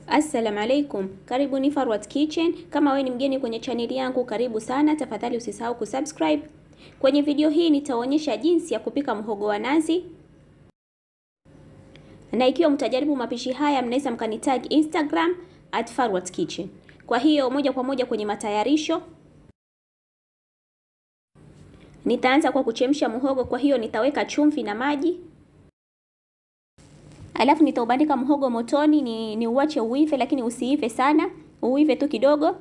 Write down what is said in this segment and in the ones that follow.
Assalamu alaikum, karibu ni Farwat Kitchen. Kama wewe ni mgeni kwenye chaneli yangu, karibu sana. Tafadhali usisahau kusubscribe. Kwenye video hii nitaonyesha jinsi ya kupika muhogo wa nazi, na ikiwa mtajaribu mapishi haya mnaweza mkanitag Instagram @farwatkitchen. Kwa hiyo moja kwa moja kwenye matayarisho. Nitaanza kwa kuchemsha muhogo, kwa hiyo nitaweka chumvi na maji. Alafu nitaubandika muhogo motoni, ni uache uive, lakini usiive sana, uive tu kidogo.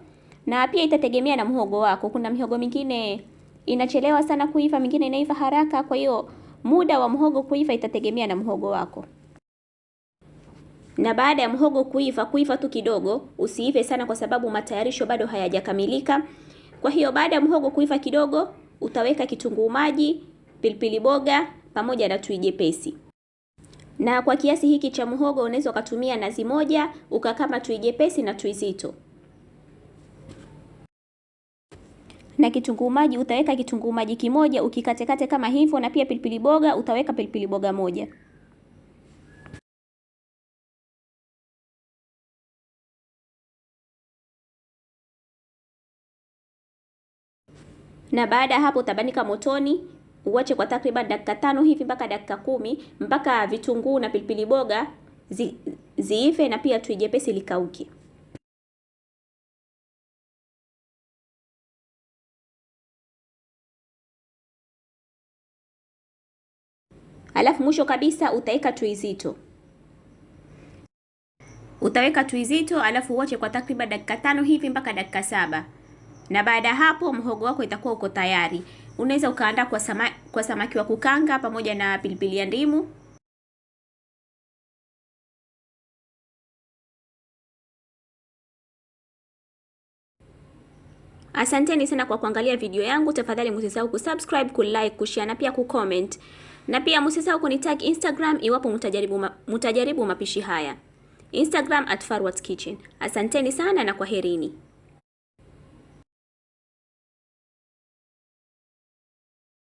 Na pia itategemea na muhogo wako. Kuna mihogo mingine inachelewa sana kuiva, mingine inaiva haraka, kwa hiyo muda wa muhogo kuiva itategemea na muhogo wako. Na baada ya muhogo kuiva tu kidogo, usiive sana kwa sababu matayarisho bado hayajakamilika. Kwa hiyo baada ya muhogo kuiva kidogo, utaweka kitunguu maji, pilipili boga pamoja na tui jepesi. Na kwa kiasi hiki cha muhogo unaweza ukatumia nazi moja, ukakama tui jepesi na tui zito. Na kitunguu maji utaweka kitunguu maji kimoja ukikatekate kama hivyo, na pia pilipili boga utaweka pilipili boga moja. Na baada ya hapo utabanika motoni, uache kwa takriban dakika 5 hivi mpaka dakika 10, mpaka vitunguu na pilipili boga ziive na pia tui jepesi likauke. Alafu mwisho kabisa utaweka tui zito. Utaweka tui zito alafu uache kwa takriban dakika 5 hivi mpaka dakika 7. Na baada ya hapo muhogo wako itakuwa uko tayari. Unaweza ukaandaa kwa samaki wa kukanga pamoja na pilipili ya ndimu. Asanteni sana kwa kuangalia video yangu. Tafadhali msisahau kusubscribe, kulike, kushare na pia kucomment. Na pia msisahau kunitag Instagram iwapo mtajaribu mapishi haya. Instagram @farwatkitchen. Asanteni sana na kwaherini.